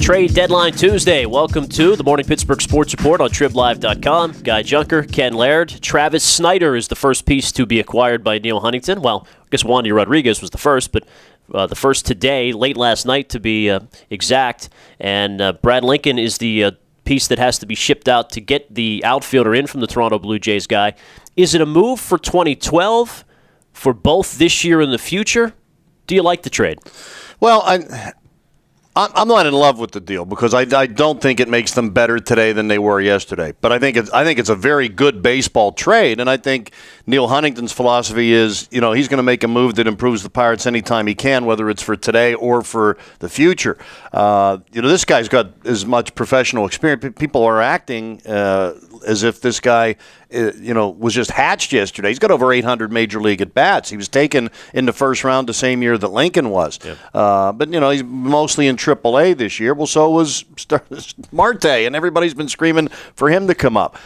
Trade Deadline Tuesday. Welcome to the Morning Pittsburgh Sports Report on TribLive.com. Guy Junker, Ken Laird. Travis Snider is the first piece to be acquired by Neil Huntington. Well, I guess Wandy Rodriguez was the first, but the first today, late last night to be exact. And Brad Lincoln is the piece that has to be shipped out to get the outfielder in from the Toronto Blue Jays guy. Is it a move for 2012 for both this year and the future? Do you like the trade? Well, I'm not in love with the deal because I don't think it makes them better today than they were yesterday. But I think it's a very good baseball trade, and I think Neil Huntington's philosophy is, he's going to make a move that improves the Pirates anytime he can, whether it's for today or for the future. This guy's got as much professional experience. People are acting as if this guy, was just hatched yesterday. He's got over 800 major league at bats. He was taken in the first round the same year that Lincoln was. Yep. But he's mostly in AAA this year. Well, so was Marte, and everybody's been screaming for him to come up.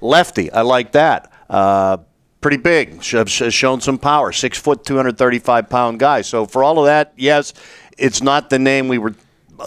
Lefty, I like that. Pretty big, has shown some power. 6 foot, 235-pound guy. So for all of that, yes, it's not the name we were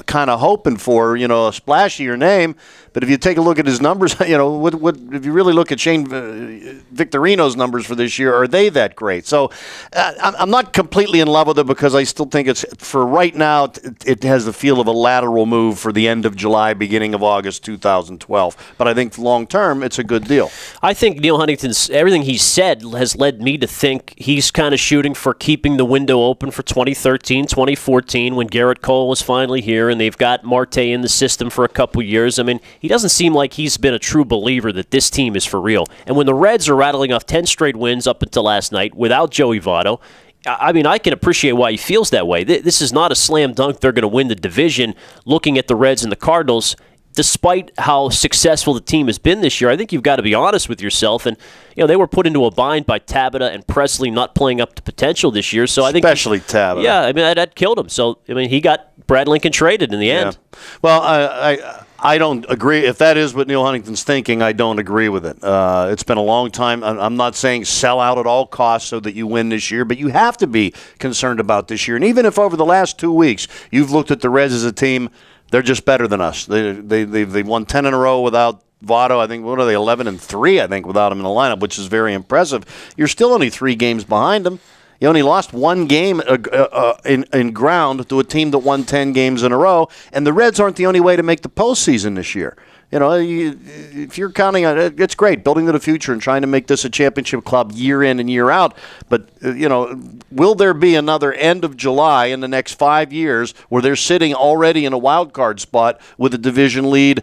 kind of hoping for, a splashier name. But if you take a look at his numbers, if you really look at Shane Victorino's numbers for this year, are they that great? So I'm not completely in love with it because I still think it's, for right now, it has the feel of a lateral move for the end of July, beginning of August 2012. But I think long term, it's a good deal. I think Neil Huntington's, everything he said has led me to think he's kind of shooting for keeping the window open for 2013, 2014, when Garrett Cole was finally here, and they've got Marte in the system for a couple years. I mean, he doesn't seem like he's been a true believer that this team is for real. And when the Reds are rattling off 10 straight wins up until last night without Joey Votto, I mean, I can appreciate why he feels that way. This is not a slam dunk. They're going to win the division looking at the Reds and the Cardinals. Despite how successful the team has been this year, I think you've got to be honest with yourself. And, they were put into a bind by Tabata and Presley not playing up to potential this year. So I think especially Tabata. Yeah, I mean, that killed him. So, I mean, he got Brad Lincoln traded in the end. Yeah. Well, I don't agree. If that is what Neil Huntington's thinking, I don't agree with it. It's been a long time. I'm not saying sell out at all costs so that you win this year, but you have to be concerned about this year. And even if over the last 2 weeks you've looked at the Reds as a team, they're just better than us. They've won 10 in a row without Votto. I think, what are they, 11-3, I think, without him in the lineup, which is very impressive. You're still only 3 games behind them. You only lost 1 game in ground to a team that won 10 games in a row, and the Reds aren't the only way to make the postseason this year. If you're counting on it, it's great, building to the future and trying to make this a championship club year in and year out. But, will there be another end of July in the next 5 years where they're sitting already in a wild card spot with a division lead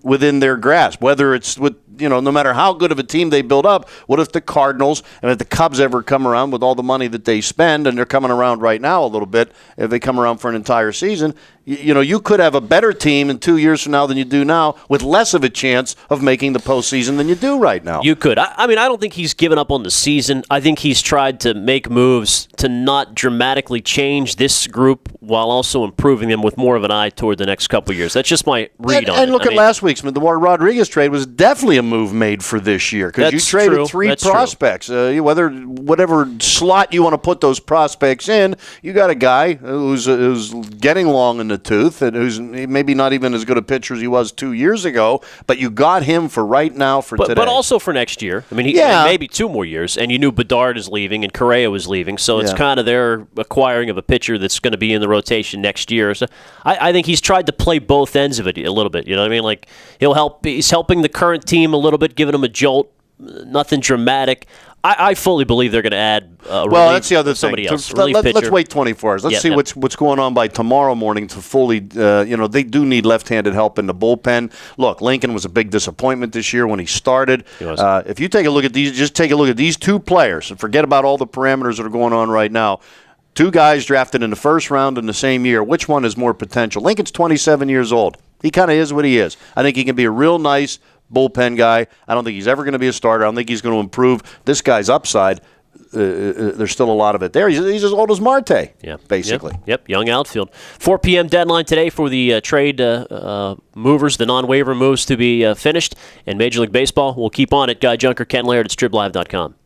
within their grasp? Whether it's with, no matter how good of a team they build up, what if the Cardinals and if the Cubs ever come around with all the money that they spend, and they're coming around right now a little bit, if they come around for an entire season, you could have a better team in 2 years from now than you do now with less of a chance of making the postseason than you do right now. You could. I mean, I don't think he's given up on the season. I think he's tried to make moves to not dramatically change this group while also improving them with more of an eye toward the next couple of years. That's just my read on it. And look at last week's. The Rodriguez trade was definitely a move made for this year because you traded 3 prospects. Whatever slot you want to put those prospects in, you got a guy who's getting long in the tooth and who's maybe not even as good a pitcher as he was 2 years ago, but you got him for right now today. But also for next year. I mean, maybe 2 more years, and you knew Bedard is leaving and Correa was leaving, so it's kind of their acquiring of a pitcher that's going to be in the rotation next year. So I think he's tried to play both ends of it a little bit. You know what I mean? Like he's helping the current team a little bit, giving them a jolt. Nothing dramatic. I fully believe they're going to add that's the other somebody thing. else. Let's wait 24 hours. Let's see what's going on by tomorrow morning to fully, they do need left-handed help in the bullpen. Look, Lincoln was a big disappointment this year when he started. If you take a look at these 2 players and forget about all the parameters that are going on right now. 2 guys drafted in the first round in the same year. Which one has more potential? Lincoln's 27 years old. He kind of is what he is. I think he can be a real nice bullpen guy. I don't think he's ever going to be a starter. I don't think he's going to improve this guy's upside. There's still a lot of it there. He's as old as Marte, basically. Yep, young outfield. 4 p.m. deadline today for the trade movers, the non-waiver moves to be finished. And Major League Baseball will keep on it. Guy Junker, Ken Laird at TribLive.com.